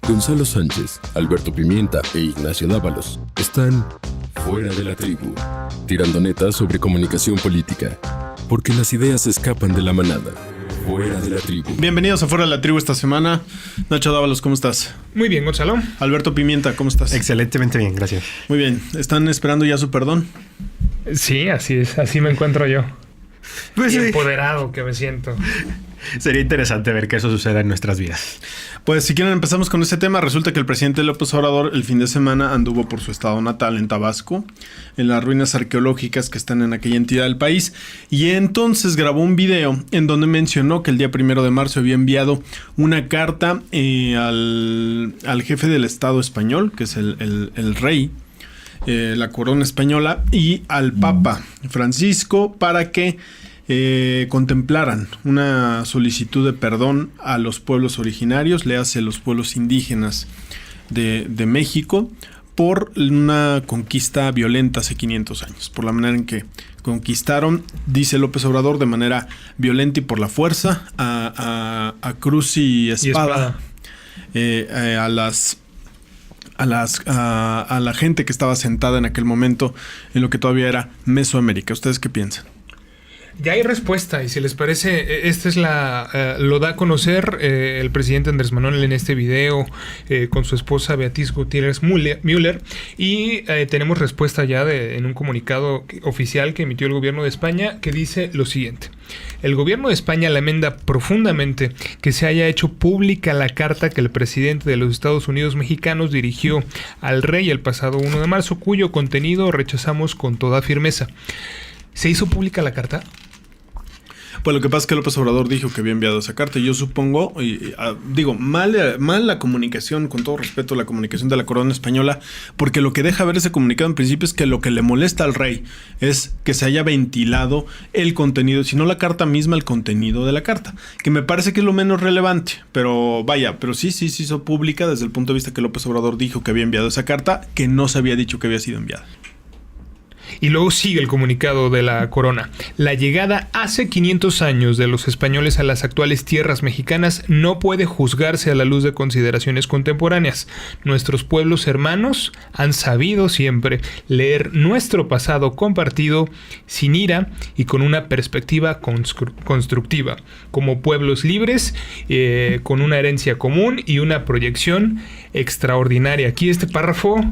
Gonzalo Sánchez, Alberto Pimienta e Ignacio Dávalos están fuera de la tribu, tirando netas sobre comunicación política, porque las ideas escapan de la manada. Fuera de la tribu. Bienvenidos a Fuera de la Tribu esta semana. Nacho Dávalos, ¿cómo estás? Muy bien, Gonzalo. Alberto Pimienta, ¿cómo estás? Excelentemente bien, gracias. Muy bien. ¿Están esperando ya su perdón? Sí, así es. Así me encuentro yo. Pues y empoderado que me siento. Sería interesante ver que eso suceda en nuestras vidas. Pues si quieren empezamos con este tema. Resulta que el presidente López Obrador el fin de semana anduvo por su estado natal en Tabasco, en las ruinas arqueológicas que están en aquella entidad del país, y entonces grabó un video en donde mencionó que el día 1 de marzo había enviado una carta al jefe del Estado español, que es el rey, la corona española, y al Papa Francisco para que contemplaran una solicitud de perdón a los pueblos originarios, léase los pueblos indígenas de México, por una conquista violenta hace 500 años, por la manera en que conquistaron, dice López Obrador, de manera violenta y por la fuerza a cruz y espada, a la gente que estaba sentada en aquel momento en lo que todavía era Mesoamérica. ¿Ustedes qué piensan? Ya hay respuesta, y si les parece, esta es lo da a conocer el presidente Andrés Manuel en este video con su esposa Beatriz Gutiérrez Müller, y tenemos respuesta ya en un comunicado oficial que emitió el gobierno de España, que dice lo siguiente: el gobierno de España lamenta profundamente que se haya hecho pública la carta que el presidente de los Estados Unidos mexicanos dirigió al rey el pasado 1 de marzo, cuyo contenido rechazamos con toda firmeza. ¿Se hizo pública la carta? Pues lo que pasa es que López Obrador dijo que había enviado esa carta. Yo supongo, mal la comunicación, con todo respeto, la comunicación de la corona española, porque lo que deja ver ese comunicado en principio es que lo que le molesta al rey es que se haya ventilado el contenido, si no la carta misma, el contenido de la carta, que me parece que es lo menos relevante, pero sí se hizo pública desde el punto de vista que López Obrador dijo que había enviado esa carta, que no se había dicho que había sido enviada. Y luego sigue el comunicado de la corona. La llegada hace 500 años de los españoles a las actuales tierras mexicanas no puede juzgarse a la luz de consideraciones contemporáneas. Nuestros pueblos hermanos han sabido siempre leer nuestro pasado compartido sin ira y con una perspectiva constructiva, como pueblos libres, con una herencia común y una proyección extraordinaria. Aquí este párrafo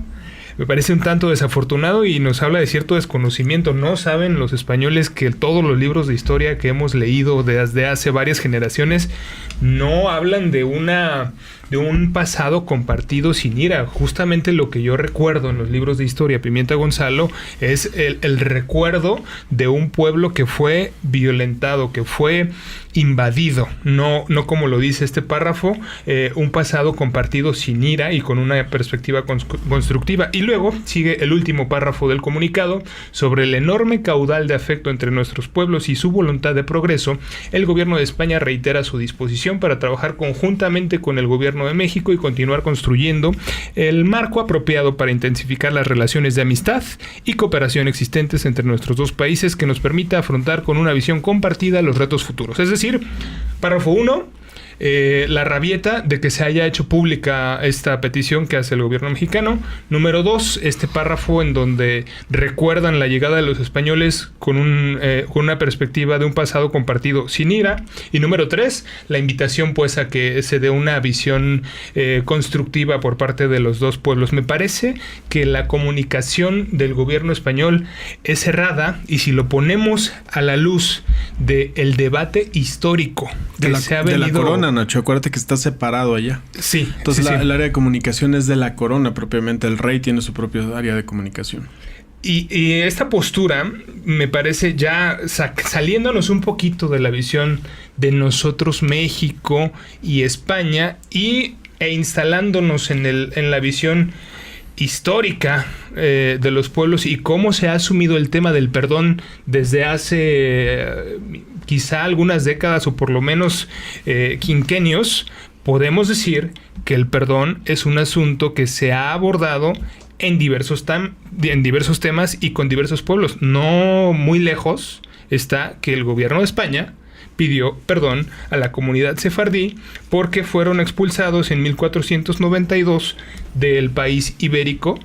me parece un tanto desafortunado y nos habla de cierto desconocimiento. No saben los españoles que todos los libros de historia que hemos leído desde hace varias generaciones no hablan de un pasado compartido sin ira. Justamente lo que yo recuerdo en los libros de historia, Pimienta Gonzalo, es el recuerdo de un pueblo que fue violentado, que fue invadido, no como lo dice este párrafo, un pasado compartido sin ira y con una perspectiva constructiva. Y luego sigue el último párrafo del comunicado: sobre el enorme caudal de afecto entre nuestros pueblos y su voluntad de progreso, el gobierno de España reitera su disposición para trabajar conjuntamente con el gobierno de México y continuar construyendo el marco apropiado para intensificar las relaciones de amistad y cooperación existentes entre nuestros dos países, que nos permita afrontar con una visión compartida los retos futuros. Es decir, párrafo 1, la rabieta de que se haya hecho pública esta petición que hace el gobierno mexicano. Número 2, este párrafo en donde recuerdan la llegada de los españoles con una perspectiva de un pasado compartido sin ira. Y número 3, la invitación pues a que se dé una visión constructiva por parte de los dos pueblos. Me parece que la comunicación del gobierno español es errada, y si lo ponemos a la luz del debate histórico que se ha venido... De la corona, Nacho, acuérdate que está separado allá. Sí. Entonces sí. El área de comunicación es de la corona propiamente. El rey tiene su propio área de comunicación. Y esta postura me parece ya saliéndonos un poquito de la visión de nosotros, México y España, e instalándonos en la visión histórica de los pueblos y cómo se ha asumido el tema del perdón desde hace quizá algunas décadas o por lo menos quinquenios. Podemos decir que el perdón es un asunto que se ha abordado en diversos temas y con diversos pueblos. No muy lejos está que el gobierno de España pidió perdón a la comunidad sefardí porque fueron expulsados en 1492 del país ibérico.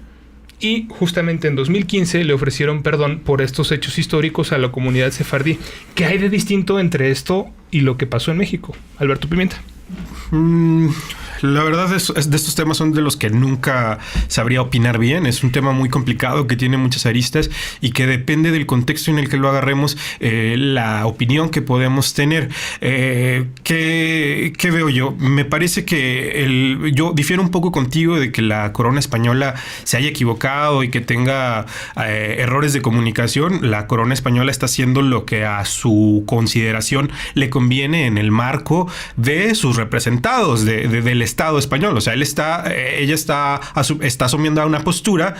Y justamente en 2015 le ofrecieron perdón por estos hechos históricos a la comunidad sefardí. ¿Qué hay de distinto entre esto y lo que pasó en México? Alberto Pimienta. La verdad es de estos temas son de los que nunca sabría opinar bien. Es un tema muy complicado que tiene muchas aristas y que depende del contexto en el que lo agarremos, la opinión que podemos tener. ¿Qué veo yo? Me parece que yo difiero un poco contigo de que la corona española se haya equivocado y que tenga errores de comunicación. La corona española está haciendo lo que a su consideración le conviene en el marco de sus representados del Estado español. O sea, ella está asumiendo una postura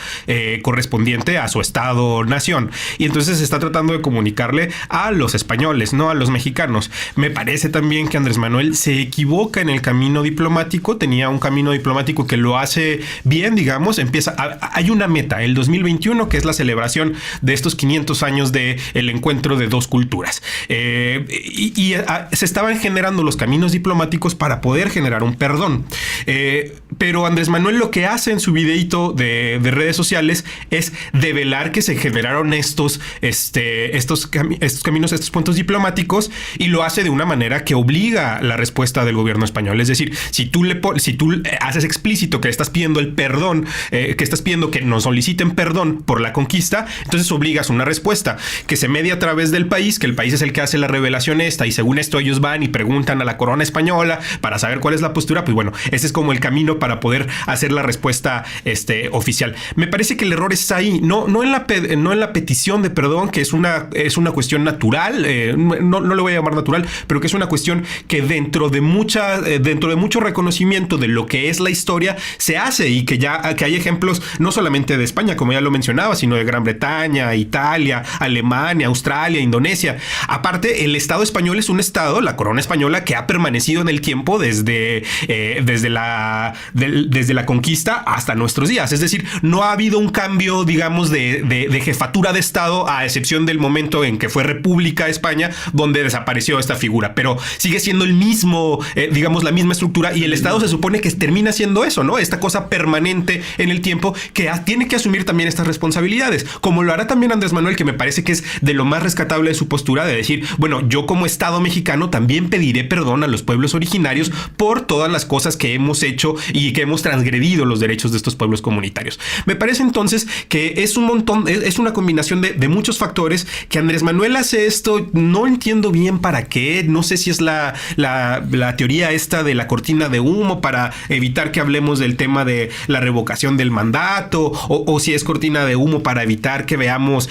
correspondiente a su Estado-nación. Y entonces está tratando de comunicarle a los españoles, no a los mexicanos. Me parece también que Andrés Manuel se equivoca en el camino diplomático. Tenía un camino diplomático que lo hace bien, digamos. Hay una meta, el 2021, que es la celebración de estos 500 años del encuentro de dos culturas. Se estaban generando los caminos diplomáticos para poder generar un perdón. Pero Andrés Manuel lo que hace en su videíto de redes sociales es develar que se generaron estos caminos, estos puntos diplomáticos, y lo hace de una manera que obliga la respuesta del gobierno español. Es decir, si tú haces explícito que estás pidiendo el perdón, que estás pidiendo que nos soliciten perdón por la conquista, entonces obligas una respuesta que se media a través del país, que el país es el que hace la revelación esta, y según esto ellos van y preguntan a la corona española para saber cuál es la postura. Pues bueno, ese es como el camino para poder hacer la respuesta oficial. Me parece que el error es ahí, no en la petición de perdón, que es una cuestión natural, no le voy a llamar natural, pero que es una cuestión que dentro de mucho reconocimiento de lo que es la historia se hace, y que hay ejemplos no solamente de España, como ya lo mencionaba, sino de Gran Bretaña, Italia, Alemania, Australia, Indonesia. Aparte, el Estado español es un Estado, la corona española, que ha permanecido en el tiempo desde la conquista hasta nuestros días. Es decir, no ha habido un cambio, digamos, de jefatura de Estado, a excepción del momento en que fue República España, donde desapareció esta figura. Pero sigue siendo el mismo, digamos, la misma estructura, y el Estado se supone que termina siendo eso, ¿no? Esta cosa permanente en el tiempo que tiene que asumir también estas responsabilidades, como lo hará también Andrés Manuel, que me parece que es de lo más rescatable de su postura, de decir, bueno, yo como Estado mexicano también pediré perdón a los pueblos originarios por todas las cosas que hemos hecho y que hemos transgredido los derechos de estos pueblos comunitarios. Me parece entonces que es una combinación de muchos factores, que Andrés Manuel hace esto. No entiendo bien para qué, no sé si es la teoría esta de la cortina de humo para evitar que hablemos del tema de la revocación del mandato, o si es cortina de humo para evitar que veamos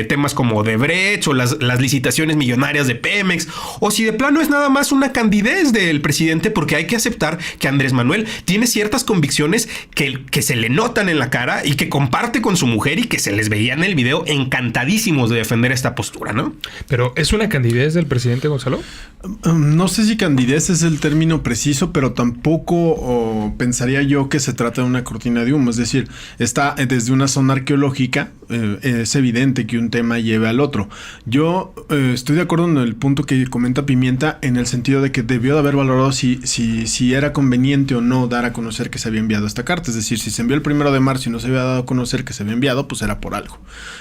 temas como Odebrecht o las licitaciones millonarias de Pemex, o si de plano es nada más una candidez del presidente, porque hay que aceptar que Andrés Manuel tiene ciertas convicciones que se le notan en la cara y que comparte con su mujer, y que se les veía en el video encantadísimos de defender esta postura, ¿no? Pero ¿es una candidez del presidente, Gonzalo? No sé si candidez es el término preciso, pero tampoco pensaría yo que se trata de una cortina de humo. Es decir, está desde una zona arqueológica, es evidente que un tema lleve al otro. Yo estoy de acuerdo en el punto que comenta Pimienta, en el sentido de que debió de haber valorado si era conveniente o no dar a conocer que se había enviado esta carta. Es decir, si se envió el 1 de marzo y no se había dado a conocer que se había enviado, pues era por algo.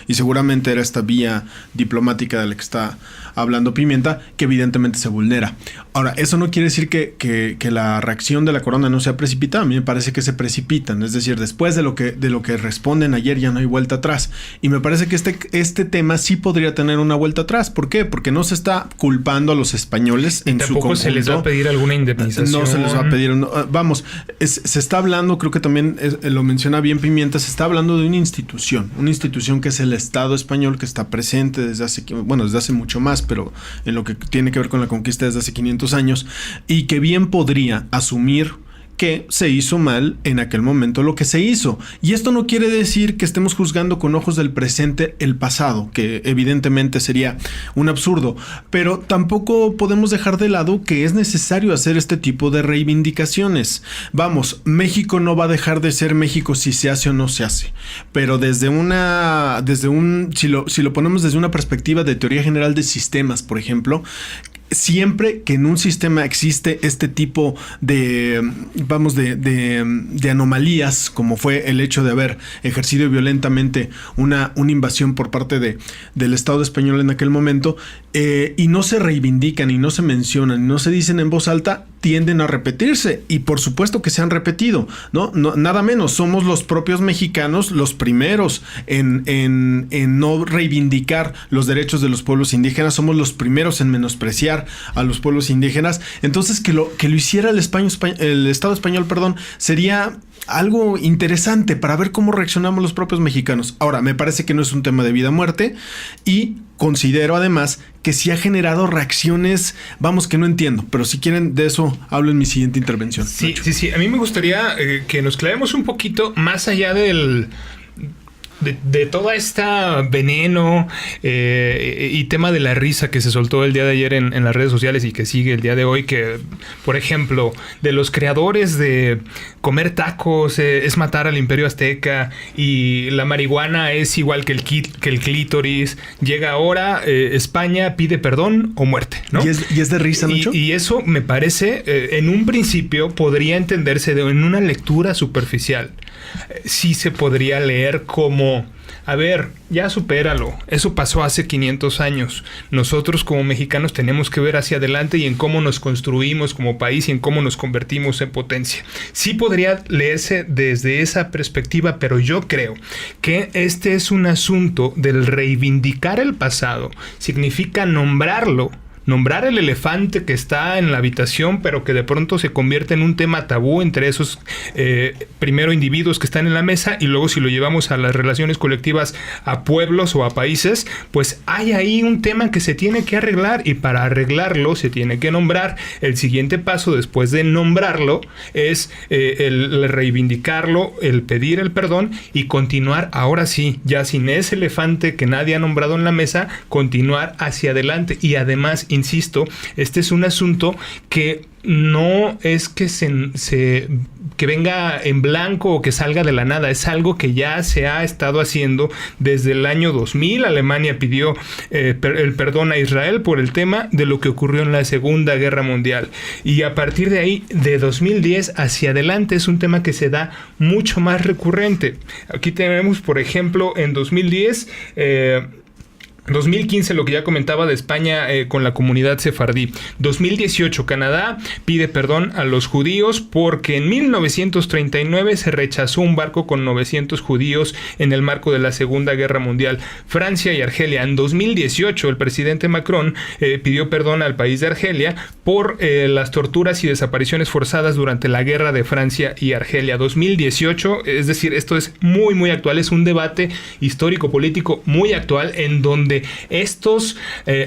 Y seguramente era esta vía diplomática de la que está hablando Pimienta, que evidentemente se vulnera. Ahora, eso no quiere decir que la reacción de la corona no sea precipitada. A mí me parece que se precipitan. Es decir, después de lo que responden ayer, ya no hay vuelta atrás. Y me parece que este tema sí podría tener una vuelta atrás. ¿Por qué? Porque no se está culpando a los españoles en su conjunto. Tampoco se les va a pedir alguna indemnización. No se les va a pedir. Vamos, se está hablando, creo que también lo menciona bien Pimienta, se está hablando de una institución que es el Estado español, que está presente desde hace mucho más, pero en lo que tiene que ver con la conquista desde hace 500 años, y que bien podría asumir que se hizo mal en aquel momento lo que se hizo. Y esto no quiere decir que estemos juzgando con ojos del presente el pasado, que evidentemente sería un absurdo, pero tampoco podemos dejar de lado que es necesario hacer este tipo de reivindicaciones. Vamos, México no va a dejar de ser México si se hace o no se hace, pero si lo ponemos desde una perspectiva de teoría general de sistemas, por ejemplo, siempre que en un sistema existe este tipo de anomalías, como fue el hecho de haber ejercido violentamente una invasión por parte del Estado español en aquel momento, y no se reivindican y no se mencionan y no se dicen en voz alta, tienden a repetirse, y por supuesto que se han repetido, ¿no? Nada menos, somos los propios mexicanos los primeros en no reivindicar los derechos de los pueblos indígenas, somos los primeros en menospreciar a los pueblos indígenas. Entonces que lo hiciera el Estado español, sería algo interesante para ver cómo reaccionamos los propios mexicanos. Ahora, me parece que no es un tema de vida o muerte, y considero además que sí ha generado reacciones, que no entiendo, pero si quieren de eso hablo en mi siguiente intervención. Sí. A mí me gustaría que nos clavemos un poquito más allá de toda esta veneno y tema de la risa que se soltó el día de ayer en las redes sociales y que sigue el día de hoy, que, por ejemplo, de los creadores de comer tacos es matar al Imperio Azteca y la marihuana es igual que el clítoris, llega ahora España pide perdón o muerte, ¿no? ¿Y es de risa, Nacho? Y eso me parece, en un principio podría entenderse en una lectura superficial. Sí se podría leer como, a ver, ya supéralo, eso pasó hace 500 años. Nosotros como mexicanos tenemos que ver hacia adelante y en cómo nos construimos como país y en cómo nos convertimos en potencia. Sí podría leerse desde esa perspectiva, pero yo creo que este es un asunto del reivindicar el pasado. Significa nombrar el elefante que está en la habitación, pero que de pronto se convierte en un tema tabú entre esos primero individuos que están en la mesa, y luego si lo llevamos a las relaciones colectivas, a pueblos o a países, pues hay ahí un tema que se tiene que arreglar, y para arreglarlo se tiene que nombrar. El siguiente paso después de nombrarlo es el reivindicarlo, el pedir el perdón y continuar, ahora sí, ya sin ese elefante que nadie ha nombrado en la mesa, continuar hacia adelante. Y además, insisto, este es un asunto que no es que que venga en blanco o que salga de la nada, es algo que ya se ha estado haciendo desde el año 2000. Alemania pidió el perdón a Israel por el tema de lo que ocurrió en la Segunda Guerra Mundial, y a partir de ahí, de 2010 hacia adelante, es un tema que se da mucho más recurrente. Aquí tenemos, por ejemplo, en 2010... 2015, lo que ya comentaba de España con la comunidad sefardí. 2018, Canadá pide perdón a los judíos porque en 1939 se rechazó un barco con 900 judíos en el marco de la Segunda Guerra Mundial. Francia y Argelia. En 2018, el presidente Macron pidió perdón al país de Argelia por las torturas y desapariciones forzadas durante la guerra de Francia y Argelia. 2018, es decir, esto es muy, muy actual. Es un debate histórico-político muy actual en donde estos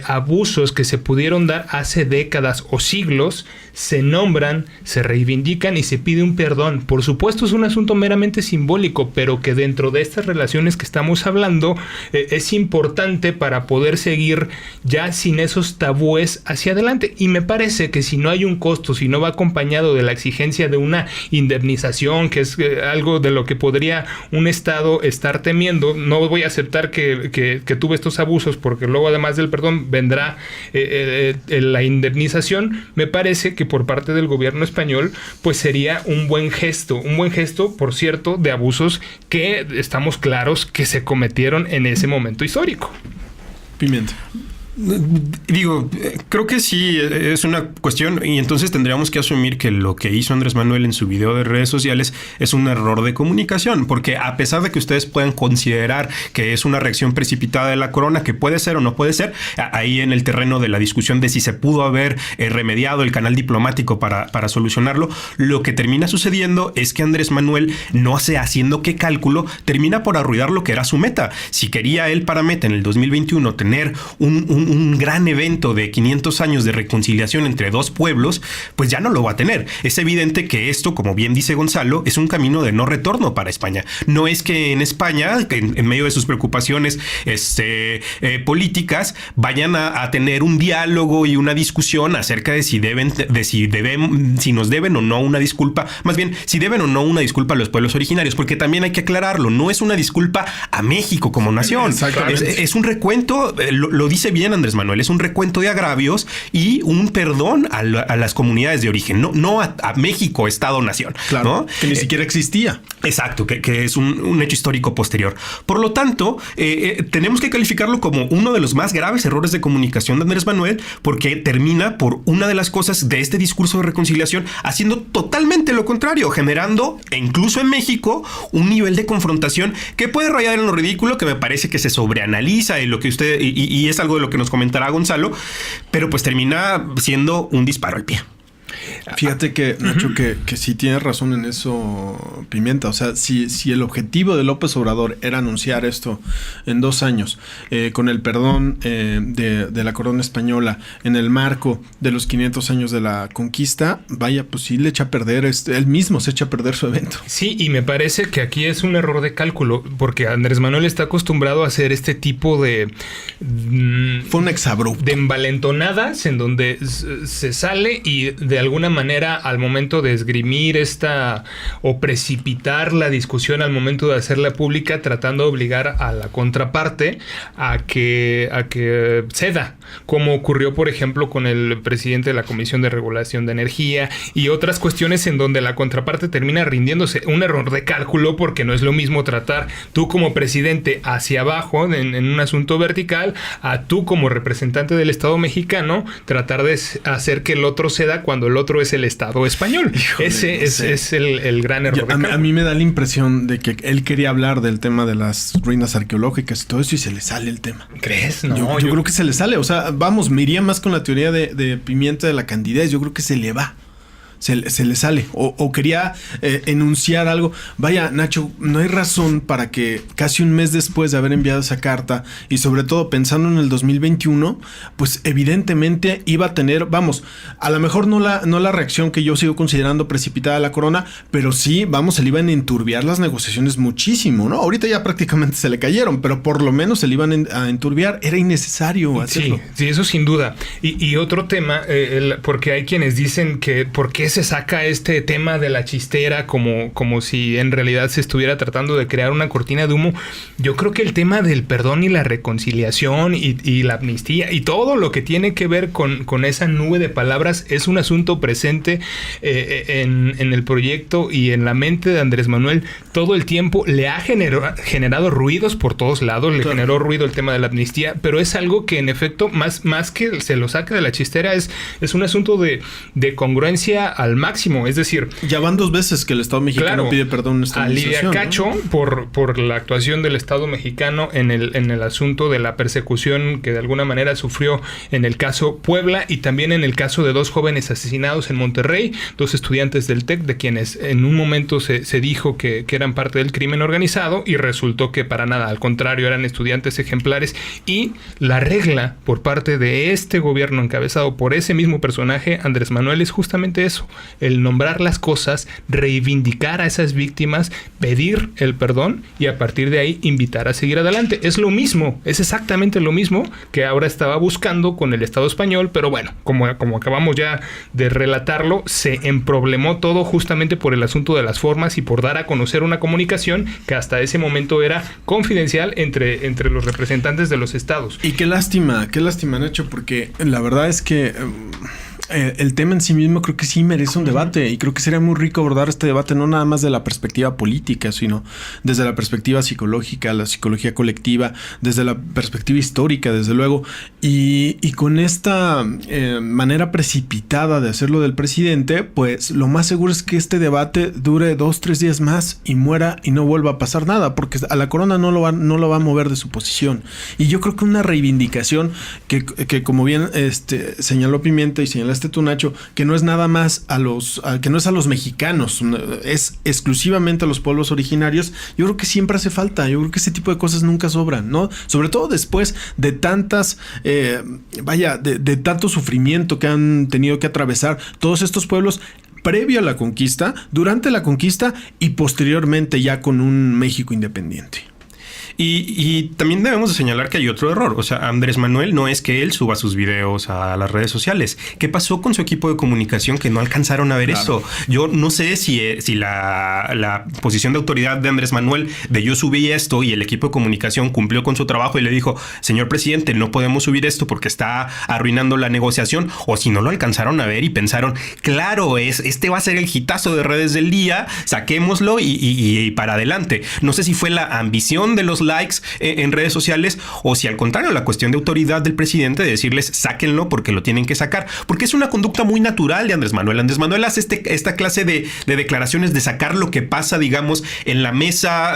abusos que se pudieron dar hace décadas o siglos se nombran, se reivindican y se pide un perdón. Por supuesto, es un asunto meramente simbólico, pero que dentro de estas relaciones que estamos hablando es importante para poder seguir ya sin esos tabúes hacia adelante. Y me parece que si no hay un costo, si no va acompañado de la exigencia de una indemnización, que es algo de lo que podría un Estado estar temiendo, no voy a aceptar que tuve estos abusos, porque luego además del perdón vendrá la indemnización. Me parece que por parte del gobierno español pues sería un buen gesto, por cierto, de abusos que estamos claros que se cometieron en ese momento histórico. Pimienta. Digo, creo que sí es una cuestión, y entonces tendríamos que asumir que lo que hizo Andrés Manuel en su video de redes sociales es un error de comunicación, porque a pesar de que ustedes puedan considerar que es una reacción precipitada de la corona, que puede ser o no puede ser, ahí en el terreno de la discusión de si se pudo haber remediado el canal diplomático para solucionarlo, lo que termina sucediendo es que Andrés Manuel, no sé haciendo qué cálculo, termina por arruinar lo que era su meta. Si quería él para meta en el 2021 tener un gran evento de 500 años de reconciliación entre dos pueblos, pues ya no lo va a tener. Es evidente que esto, como bien dice Gonzalo, es un camino de no retorno para España. No es que en España, en medio de sus preocupaciones políticas, vayan a tener un diálogo y una discusión acerca de si nos deben o no una disculpa, más bien si deben o no una disculpa a los pueblos originarios, porque también hay que aclararlo, no es una disculpa a México como nación. Es un recuento, lo dice bien Andrés Manuel es un recuento de agravios y un perdón a las comunidades de origen, no a México, Estado-Nación. Claro, ¿no? que ni siquiera existía. Exacto, que es un hecho histórico posterior. Por lo tanto, tenemos que calificarlo como uno de los más graves errores de comunicación de Andrés Manuel, porque termina por una de las cosas de este discurso de reconciliación haciendo totalmente lo contrario, generando, incluso en México, un nivel de confrontación que puede rayar en lo ridículo, que me parece que se sobreanaliza y lo que usted y es algo de lo que nos comentará Gonzalo, pero pues termina siendo un disparo al pie. Fíjate que, Nacho, que sí tienes razón en eso, Pimienta. O sea, si el objetivo de López Obrador era anunciar esto en 2 años, con el perdón de la corona española en el marco de los 500 años de la conquista, vaya, pues sí le echa a perder, él mismo se echa a perder su evento. Sí, y me parece que aquí es un error de cálculo, porque Andrés Manuel está acostumbrado a hacer este tipo de... Fue un exabrupto. De envalentonadas en donde se sale y de alguna manera al momento de esgrimir o precipitar la discusión al momento de hacerla pública, tratando de obligar a la contraparte a que ceda, como ocurrió por ejemplo con el presidente de la Comisión de Regulación de Energía y otras cuestiones en donde la contraparte termina rindiéndose. Un error de cálculo, porque no es lo mismo tratar tú como presidente hacia abajo en un asunto vertical a tú como representante del Estado mexicano tratar de hacer que el otro ceda cuando el otro es el Estado español. Híjole, ese es el gran error. A mí me da la impresión de que él quería hablar del tema de las ruinas arqueológicas y todo eso y se le sale el tema. ¿Crees? No, yo creo que se le sale. O sea, vamos, me iría más con la teoría de Pimienta de la candidez. Yo creo que se le va. Se le sale o quería enunciar algo. Vaya, Nacho, no hay razón para que casi un mes después de haber enviado esa carta y sobre todo pensando en el 2021, pues evidentemente iba a tener, vamos, a lo mejor no la reacción que yo sigo considerando precipitada de la corona, pero sí, vamos, se le iban a enturbiar las negociaciones muchísimo, ¿no? Ahorita ya prácticamente se le cayeron, pero por lo menos se le iban a enturbiar. Era innecesario hacerlo. Sí, eso sin duda. Y otro tema, porque hay quienes dicen que ¿por qué se saca este tema de la chistera como si en realidad se estuviera tratando de crear una cortina de humo? Yo creo que el tema del perdón y la reconciliación y la amnistía y todo lo que tiene que ver con esa nube de palabras es un asunto presente en el proyecto y en la mente de Andrés Manuel todo el tiempo. Le ha generado ruidos por todos lados, le generó ruido el tema de la amnistía, pero es algo que en efecto más que se lo saque de la chistera es un asunto de congruencia al máximo, es decir... Ya van 2 veces que el Estado mexicano pide perdón. A Lidia Cacho, ¿no? por la actuación del Estado mexicano en el asunto de la persecución que de alguna manera sufrió en el caso Puebla y también en el caso de 2 jóvenes asesinados en Monterrey, 2 estudiantes del TEC, de quienes en un momento se dijo que eran parte del crimen organizado y resultó que para nada, al contrario, eran estudiantes ejemplares. Y la regla por parte de este gobierno encabezado por ese mismo personaje, Andrés Manuel, es justamente eso: el nombrar las cosas, reivindicar a esas víctimas, pedir el perdón y a partir de ahí invitar a seguir adelante. Es lo mismo, es exactamente lo mismo que ahora estaba buscando con el Estado español, pero bueno, como acabamos ya de relatarlo, se emproblemó todo justamente por el asunto de las formas y por dar a conocer una comunicación que hasta ese momento era confidencial entre los representantes de los estados. Y qué lástima, Nacho, porque la verdad es que... el tema en sí mismo creo que sí merece un debate y creo que sería muy rico abordar este debate no nada más de la perspectiva política, sino desde la perspectiva psicológica, la psicología colectiva, desde la perspectiva histórica, desde luego, y con esta manera precipitada de hacerlo del presidente, pues lo más seguro es que este debate dure 2-3 días más y muera y no vuelva a pasar nada, porque a la corona no lo va a mover de su posición. Y yo creo que una reivindicación que como bien señaló Pimienta y señalaste tú, Nacho, que no es nada más que no es a los mexicanos, es exclusivamente a los pueblos originarios. Yo creo que siempre hace falta. Yo creo que ese tipo de cosas nunca sobran, ¿no? Sobre todo después de tantas, de tanto sufrimiento que han tenido que atravesar todos estos pueblos previo a la conquista, durante la conquista y posteriormente ya con un México independiente. Y también debemos de señalar que hay otro error. O sea, Andrés Manuel no es que él suba sus videos a las redes sociales. ¿Qué pasó con su equipo de comunicación que no alcanzaron a ver eso? Yo no sé si la posición de autoridad de Andrés Manuel de yo subí esto y el equipo de comunicación cumplió con su trabajo y le dijo, señor presidente, no podemos subir esto porque está arruinando la negociación, o si no lo alcanzaron a ver y pensaron, claro, este va a ser el hitazo de redes del día, saquémoslo y para adelante. No sé si fue la ambición de los likes en redes sociales o si al contrario la cuestión de autoridad del presidente de decirles sáquenlo porque lo tienen que sacar, porque es una conducta muy natural de Andrés Manuel. Andrés Manuel hace esta clase de declaraciones de sacar lo que pasa, digamos, en la mesa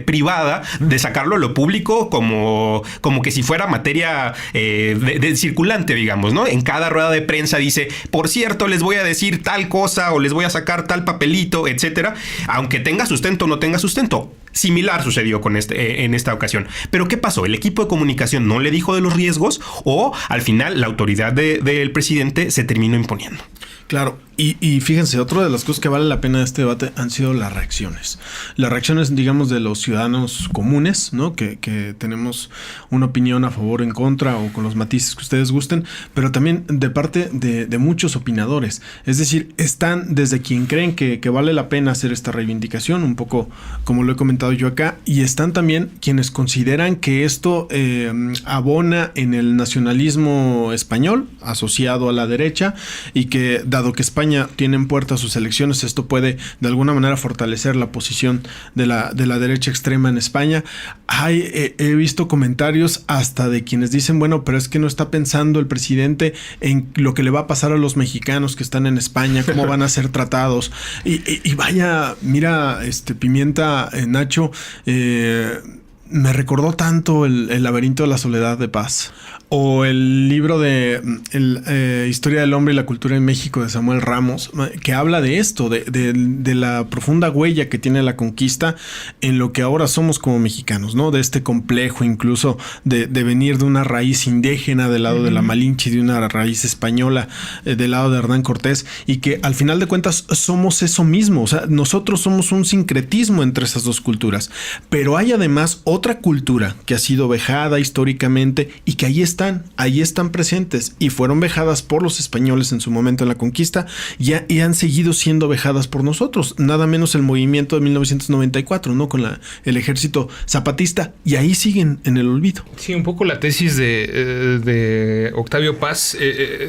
privada, de sacarlo a lo público como que si fuera materia de circulante, digamos, ¿no? En cada rueda de prensa dice, por cierto, les voy a decir tal cosa o les voy a sacar tal papelito, etcétera, aunque tenga sustento o no tenga sustento. Similar sucedió en esta ocasión. Pero ¿qué pasó? ¿El equipo de comunicación no le dijo de los riesgos o al final la autoridad del presidente se terminó imponiendo? Claro, y fíjense, otra de las cosas que vale la pena de este debate han sido las reacciones. Las reacciones, digamos, de los ciudadanos comunes, ¿no? Que tenemos una opinión a favor o en contra o con los matices que ustedes gusten, pero también de parte de muchos opinadores. Es decir, están desde quien creen que vale la pena hacer esta reivindicación, un poco como lo he comentado yo acá, y están también quienes consideran que esto abona en el nacionalismo español asociado a la derecha y que, dado que España tiene en puerta sus elecciones, esto puede de alguna manera fortalecer la posición de la derecha extrema en España. He visto comentarios hasta de quienes dicen, bueno, pero es que no está pensando el presidente en lo que le va a pasar a los mexicanos que están en España, cómo van a ser tratados. Y vaya, mira, Pimienta, Nacho, me recordó tanto el laberinto de la soledad de Paz o el libro de Historia del Hombre y la Cultura en México de Samuel Ramos, que habla de esto, de la profunda huella que tiene la conquista en lo que ahora somos como mexicanos, ¿no? De este complejo incluso de venir de una raíz indígena del lado de la Malinche y de una raíz española del lado de Hernán Cortés, y que al final de cuentas somos eso mismo. O sea, nosotros somos un sincretismo entre esas dos culturas, pero hay además otra cultura que ha sido vejada históricamente y que ahí están presentes y fueron vejadas por los españoles en su momento en la conquista y han seguido siendo vejadas por nosotros, nada menos el movimiento de 1994, ¿no? Con el ejército zapatista, y ahí siguen en el olvido. Sí, un poco la tesis de Octavio Paz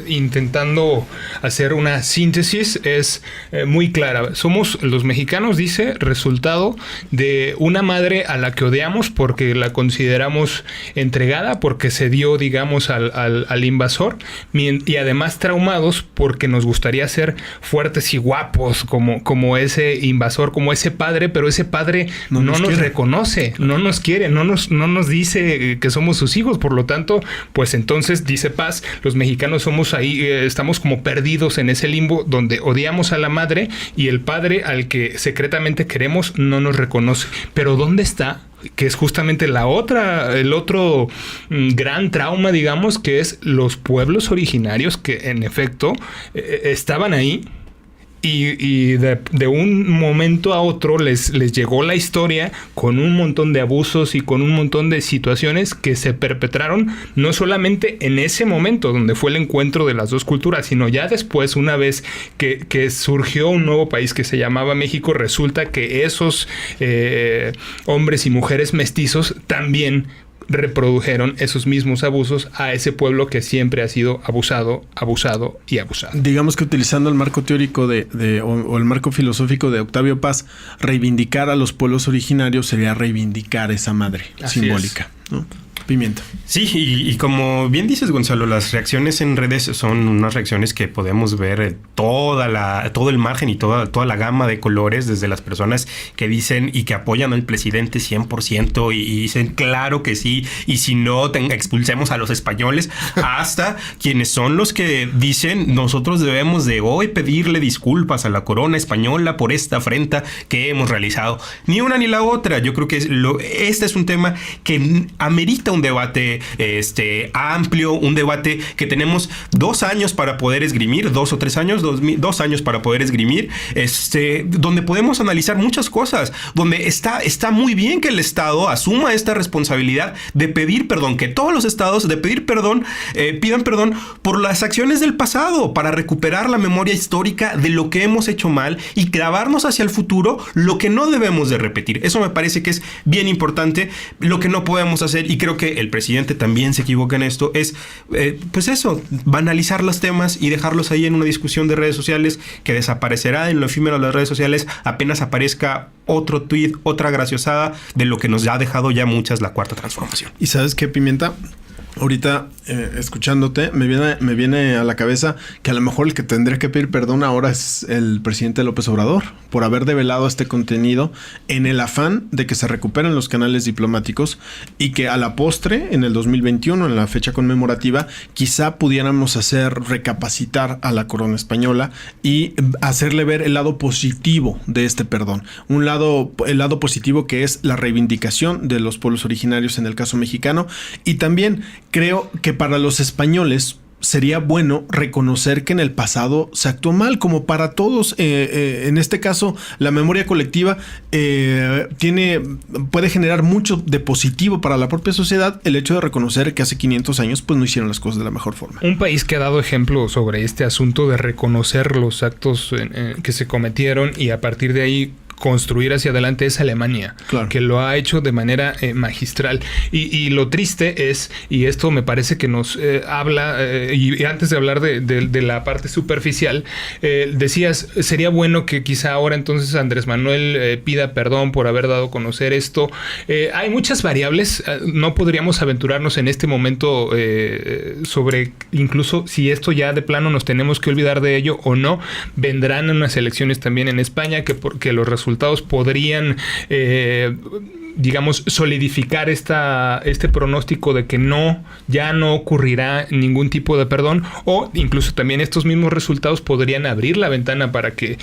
intentando hacer una síntesis es muy clara. Somos los mexicanos, dice, resultado de una madre a la que odiamos porque la consideramos entregada, porque se dio, digamos, al invasor, y además traumados porque nos gustaría ser fuertes y guapos como ese invasor, como ese padre, pero ese padre no nos reconoce, no nos quiere, no nos dice que somos sus hijos. Por lo tanto, pues entonces, dice Paz, los mexicanos somos ahí, estamos como perdidos en ese limbo donde odiamos a la madre y el padre al que secretamente queremos no nos reconoce. Pero ¿dónde está? Que es justamente el otro gran trauma, digamos, que es los pueblos originarios que en efecto estaban ahí y de un momento a otro les llegó la historia con un montón de abusos y con un montón de situaciones que se perpetraron no solamente en ese momento donde fue el encuentro de las dos culturas, sino ya después, una vez que surgió un nuevo país que se llamaba México, resulta que esos hombres y mujeres mestizos también reprodujeron esos mismos abusos a ese pueblo que siempre ha sido abusado y abusado. Digamos que utilizando el marco teórico o el marco filosófico de Octavio Paz, reivindicar a los pueblos originarios sería reivindicar esa madre así simbólica, ¿no? Pimienta. Sí, y como bien dices, Gonzalo, las reacciones en redes son unas reacciones que podemos ver todo el margen y toda la gama de colores, desde las personas que dicen y que apoyan al presidente 100% y dicen claro que sí, y si no, expulsemos a los españoles, hasta quienes son los que dicen nosotros debemos de hoy pedirle disculpas a la corona española por esta afrenta que hemos realizado. Ni una ni la otra. Yo creo que este es un tema que amerita un debate amplio, un debate que tenemos 2 años para poder esgrimir, 2 o 3 años, 2 años para poder esgrimir, donde podemos analizar muchas cosas, donde está muy bien que el Estado asuma esta responsabilidad de pedir perdón, que todos los estados de pedir perdón, pidan perdón por las acciones del pasado, para recuperar la memoria histórica de lo que hemos hecho mal y grabarnos hacia el futuro lo que no debemos de repetir. Eso me parece que es bien importante. Lo que no podemos hacer, y creo que el presidente también se equivoca en esto, es pues eso, banalizar los temas y dejarlos ahí en una discusión de redes sociales que desaparecerá en lo efímero de las redes sociales apenas aparezca otro tuit, otra graciosada de lo que nos ha dejado ya muchas la cuarta transformación. ¿Y sabes qué, Pimienta? Ahorita, escuchándote, me viene a la cabeza que a lo mejor el que tendría que pedir perdón ahora es el presidente López Obrador por haber develado este contenido en el afán de que se recuperen los canales diplomáticos y que a la postre, en el 2021, en la fecha conmemorativa, quizá pudiéramos recapacitar a la corona española y hacerle ver el lado positivo de este perdón. El lado positivo que es la reivindicación de los pueblos originarios en el caso mexicano, y también creo que para los españoles sería bueno reconocer que en el pasado se actuó mal, como para todos. En este caso, la memoria colectiva puede generar mucho de positivo para la propia sociedad, el hecho de reconocer que hace 500 años pues no hicieron las cosas de la mejor forma. Un país que ha dado ejemplo sobre este asunto de reconocer los actos que se cometieron y a partir de ahí construir hacia adelante es Alemania, claro, que lo ha hecho de manera magistral. Y lo triste es, y esto me parece que nos habla, y antes de hablar de la parte superficial, decías, sería bueno que quizá ahora entonces Andrés Manuel pida perdón por haber dado a conocer esto. Hay muchas variables, no podríamos aventurarnos en este momento sobre incluso si esto ya de plano nos tenemos que olvidar de ello o no. Vendrán unas elecciones también en España que los resultados podrían digamos, solidificar este pronóstico de que ya no ocurrirá ningún tipo de perdón, o incluso también estos mismos resultados podrían abrir la ventana para que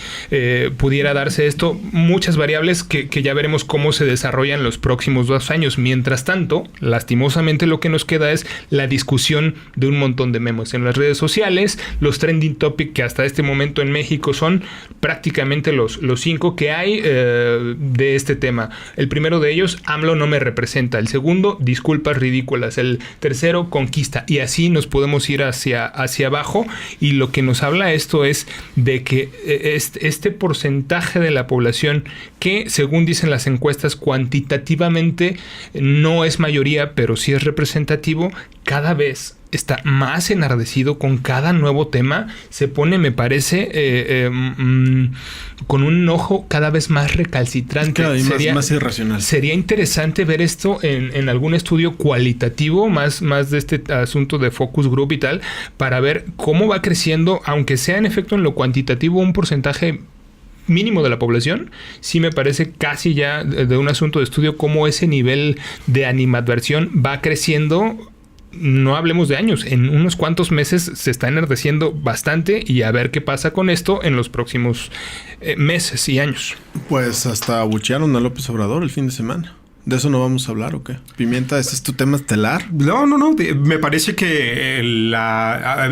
pudiera darse esto. Muchas variables que ya veremos cómo se desarrollan los próximos 2 años. Mientras tanto, lastimosamente lo que nos queda es la discusión de un montón de memes en las redes sociales, los trending topic que hasta este momento en México son prácticamente los 5 que hay de este tema. El primero de ellos, AMLO no me representa. El segundo, disculpas ridículas. El tercero, conquista. Y así nos podemos ir hacia abajo. Y lo que nos habla esto es de que este porcentaje de la población que, según dicen las encuestas, cuantitativamente no es mayoría, pero sí es representativo, cada vez está más enardecido con cada nuevo tema, se pone, me parece, con un ojo cada vez más recalcitrante. Cada vez más irracional. Sería interesante ver esto en algún estudio cualitativo, más de este asunto de focus group y tal, para ver cómo va creciendo, aunque sea en efecto en lo cuantitativo un porcentaje mínimo de la población. Sí me parece casi ya de un asunto de estudio cómo ese nivel de animadversión va creciendo. No hablemos de años, en unos cuantos meses se está enardeciendo bastante, y a ver qué pasa con esto en los próximos meses y años. Pues hasta abuchearon a López Obrador el fin de semana. ¿De eso no vamos a hablar o qué? Pimienta, ¿ese es tu tema estelar? No. Me parece que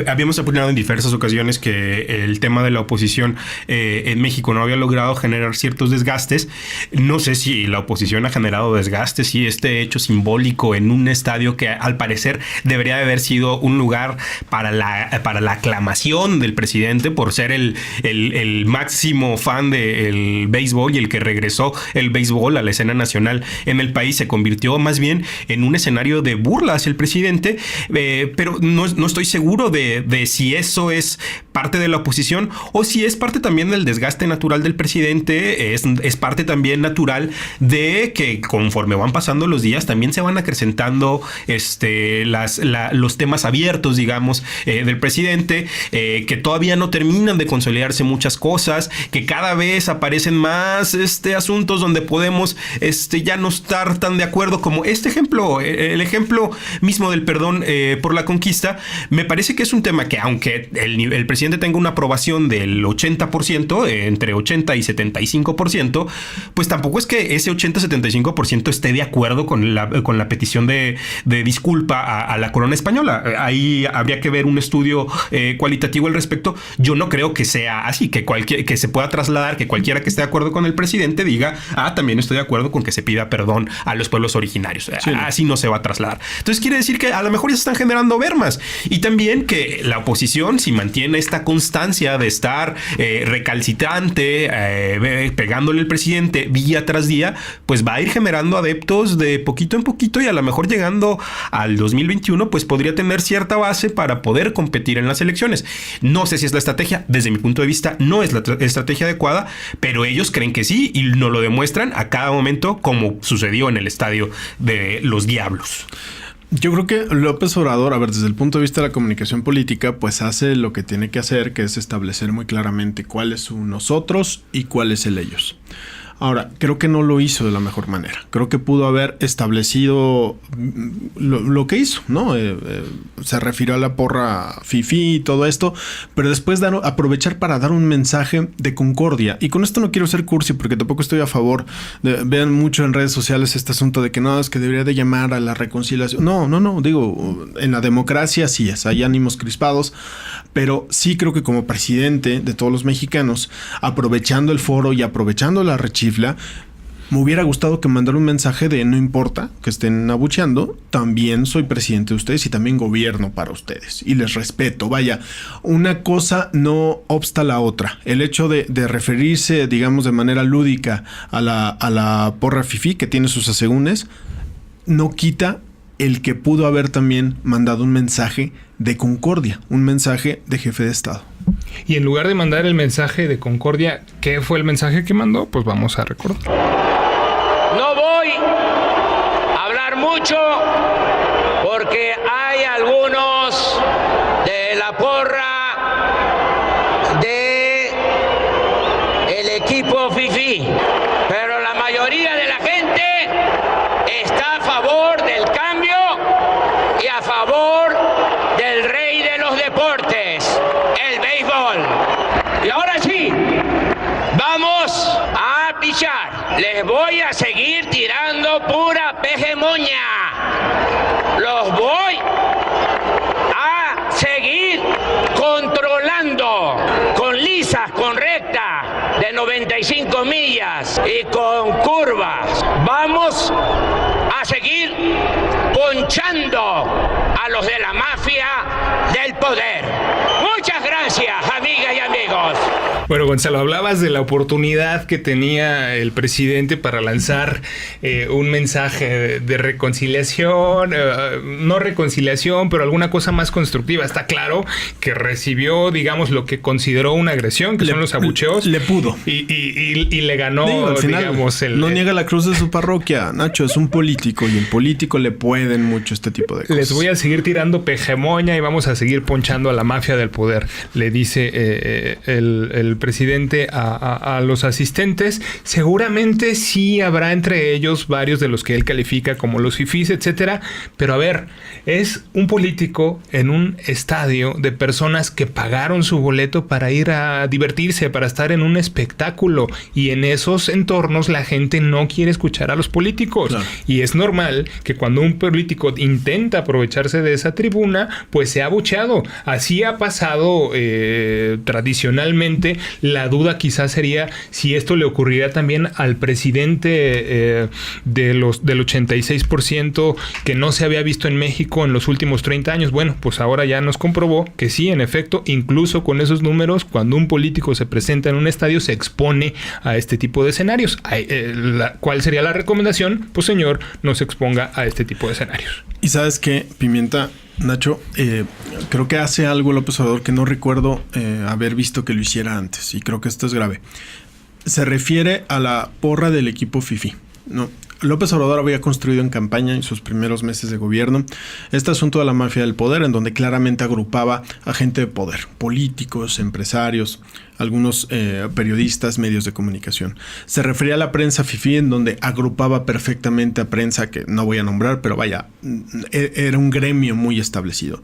habíamos opinado en diversas ocasiones que el tema de la oposición en México no había logrado generar ciertos desgastes. No sé si la oposición ha generado desgastes, si este hecho simbólico en un estadio que al parecer debería de haber sido un lugar para la aclamación del presidente por ser el máximo fan del béisbol y el que regresó el béisbol a la escena nacional en el país, se convirtió más bien en un escenario de burla hacia el presidente, pero no estoy seguro de si eso es parte de la oposición o si es parte también del desgaste natural del presidente. Es parte también natural de que conforme van pasando los días también se van acrecentando los temas abiertos, digamos, del presidente, que todavía no terminan de consolidarse muchas cosas, que cada vez aparecen más asuntos donde podemos ya nos estar tan de acuerdo como este ejemplo, el ejemplo mismo del perdón por la conquista. Me parece que es un tema que, aunque el presidente tenga una aprobación del 80%, entre 80 y 75%, pues tampoco es que ese 80-75% esté de acuerdo con la petición de disculpa a la corona española. Ahí habría que ver un estudio cualitativo al respecto. Yo no creo que sea así, que se pueda trasladar, que cualquiera que esté de acuerdo con el presidente diga, también estoy de acuerdo con que se pida perdón a los pueblos originarios. Sí. Así no se va a trasladar. Entonces quiere decir que a lo mejor ya se están generando bermas, y también que la oposición, si mantiene esta constancia de estar recalcitrante, pegándole al presidente día tras día, pues va a ir generando adeptos de poquito en poquito, y a lo mejor llegando al 2021 pues podría tener cierta base para poder competir en las elecciones. No sé si es la estrategia, desde mi punto de vista no es la estrategia adecuada, pero ellos creen que sí, y nos lo demuestran a cada momento, como sucedió en el estadio de los Diablos. Yo creo que López Obrador, a ver, desde el punto de vista de la comunicación política, pues hace lo que tiene que hacer, que es establecer muy claramente cuál es su nosotros y cuál es el ellos. Ahora, creo que no lo hizo de la mejor manera. Creo que pudo haber establecido lo que hizo, ¿no? Se refirió a la porra fifí y todo esto, pero después aprovechar para dar un mensaje de concordia. Y con esto no quiero ser cursi, porque tampoco estoy a favor. Vean mucho en redes sociales este asunto de que no, es que debería de llamar a la reconciliación. No, digo, en la democracia sí es, hay ánimos crispados, pero sí creo que como presidente de todos los mexicanos, aprovechando el foro y aprovechando la rechifla, me hubiera gustado que mandara un mensaje de no importa que estén abucheando, también soy presidente de ustedes y también gobierno para ustedes y les respeto. Vaya, una cosa no obsta la otra. El hecho de referirse, digamos, de manera lúdica a la porra fifí, que tiene sus asegúnes, no quita el que pudo haber también mandado un mensaje de concordia, un mensaje de jefe de Estado. Y en lugar de mandar el mensaje de concordia, ¿qué fue el mensaje que mandó? Pues vamos a recordar. No voy a hablar mucho porque hay algunos de la porra de el equipo fifí, pero la mayoría de la gente está a favor del cambio y a favor del rey de los deportes, el béisbol. Y ahora sí, vamos a pichar. Les voy a seguir tirando pura pejemoña. Los voy a seguir controlando con lisas, con recta de 95 millas y con curvas. Vamos a seguir ponchando a los de la mafia del poder. Muchas gracias, amigas y amigos. Bueno, Gonzalo, hablabas de la oportunidad que tenía el presidente para lanzar un mensaje de reconciliación, no reconciliación, pero alguna cosa más constructiva. Está claro que recibió, digamos, lo que consideró una agresión, que son los abucheos. Le pudo. Y le ganó, al final, digamos, no niega la cruz de su parroquia. Nacho es un político y el político le pueden mucho este tipo de cosas. Les voy a seguir tirando pejemoña y vamos a seguir ponchando a la mafia del poder, le dice el presidente a los asistentes. Seguramente sí habrá entre ellos varios de los que él califica como los fifís, etcétera, pero a ver, es un político en un estadio de personas que pagaron su boleto para ir a divertirse, para estar en un espectáculo, y en esos entornos la gente no quiere escuchar a los políticos. Claro. Y es normal que cuando un político intenta aprovecharse de esa tribuna, pues se ha abucheado. Así ha pasado tradicionalmente. La duda quizás sería si esto le ocurriría también al presidente del 86% que no se había visto en México en los últimos 30 años. Bueno, pues ahora ya nos comprobó que sí, en efecto, incluso con esos números, cuando un político se presenta en un estadio, se expone a este tipo de escenarios. ¿Cuál sería la recomendación? Pues señor, no se exponga a este tipo de escenarios. Y ¿sabes qué, Pimienta? Nacho, creo que hace algo López Obrador que no recuerdo haber visto que lo hiciera antes, y creo que esto es grave. Se refiere a la porra del equipo fifí. No. López Obrador había construido en campaña en sus primeros meses de gobierno este asunto de la mafia del poder, en donde claramente agrupaba a gente de poder, políticos, empresarios, algunos periodistas, medios de comunicación. Se refería a la prensa fifí, en donde agrupaba perfectamente a prensa que no voy a nombrar, pero vaya, era un gremio muy establecido.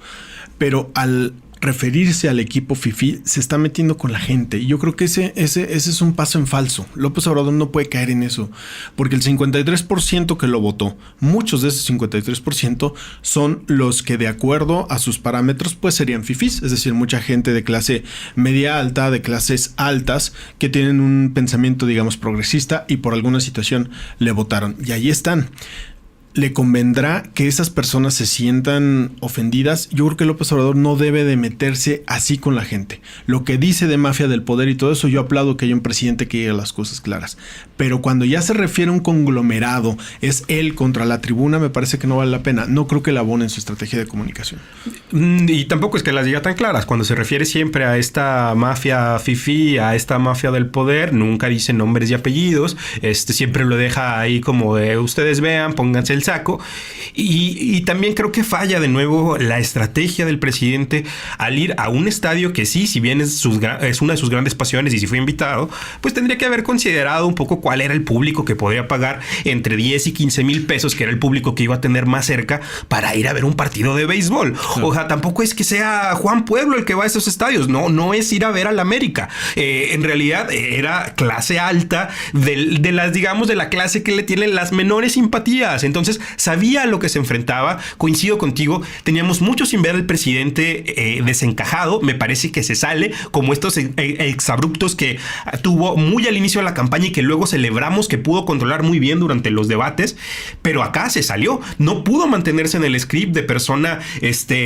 Pero al referirse al equipo fifí, se está metiendo con la gente. Y yo creo que ese es un paso en falso. López Obrador no puede caer en eso, porque el 53% que lo votó, muchos de esos 53% son los que, de acuerdo a sus parámetros, pues serían fifís. Es decir, mucha gente de clase media alta, de clases altas, que tienen un pensamiento, digamos, progresista y por alguna situación le votaron. Y ahí están. ¿Le convendrá que esas personas se sientan ofendidas? Yo creo que López Obrador no debe de meterse así con la gente. Lo que dice de mafia del poder y todo eso, yo aplaudo que haya un presidente que diga las cosas claras. Pero cuando ya se refiere a un conglomerado, es él contra la tribuna, me parece que no vale la pena. No creo que la abone en su estrategia de comunicación. Y tampoco es que las diga tan claras. Cuando se refiere siempre a esta mafia fifí, a esta mafia del poder, nunca dice nombres y apellidos. Siempre lo deja ahí como de ustedes vean, pónganse el saco. Y también creo que falla de nuevo la estrategia del presidente al ir a un estadio que sí, si bien es una de sus grandes pasiones y si fue invitado, pues tendría que haber considerado un poco cuál era el público que podía pagar entre 10 y 15 mil pesos, que era el público que iba a tener más cerca para ir a ver un partido de béisbol. O sea, tampoco es que sea Juan Pueblo el que va a esos estadios, no es ir a ver al América. En realidad era clase alta de las, digamos, de la clase que le tienen las menores simpatías. Entonces sabía a lo que se enfrentaba. Coincido contigo, teníamos mucho sin ver al presidente desencajado. Me parece que se sale como estos exabruptos que tuvo muy al inicio de la campaña y que luego celebramos que pudo controlar muy bien durante los debates, pero acá se salió, no pudo mantenerse en el script de persona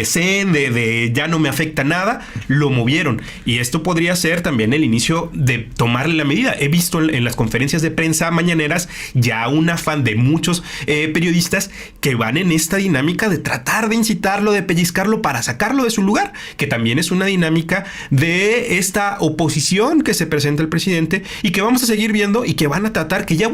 zen, de ya no me afecta nada, lo movieron, y esto podría ser también el inicio de tomarle la medida. He visto en las conferencias de prensa mañaneras ya un afán de muchos periodistas que van en esta dinámica de tratar de incitarlo, de pellizcarlo para sacarlo de su lugar, que también es una dinámica de esta oposición que se presenta al presidente y que vamos a seguir viendo, y que van a tratar, que ya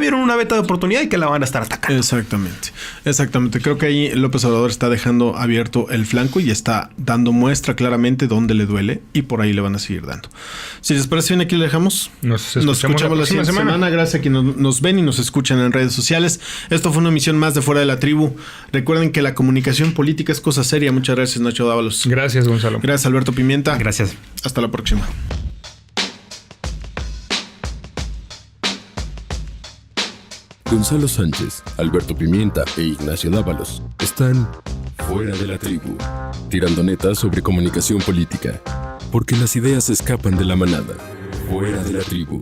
vieron una beta de oportunidad y que la van a estar atacando. Exactamente. Creo que ahí López Obrador está dejando abierto el flanco y está dando muestra claramente dónde le duele, y por ahí le van a seguir dando. Si les parece bien, aquí le dejamos. Nos escuchamos la siguiente semana. Gracias a quienes nos ven y nos escuchan en redes sociales. Esto fue una emisión más de Fuera de la Tribu. Recuerden que la comunicación política es cosa seria. Muchas gracias, Nacho Dávalos. Gracias, Gonzalo. Gracias, Alberto Pimienta. Gracias. Hasta la próxima. Gonzalo Sánchez, Alberto Pimienta e Ignacio Dávalos están Fuera de la Tribu, tirando netas sobre comunicación política, porque las ideas escapan de la manada. Fuera de la Tribu.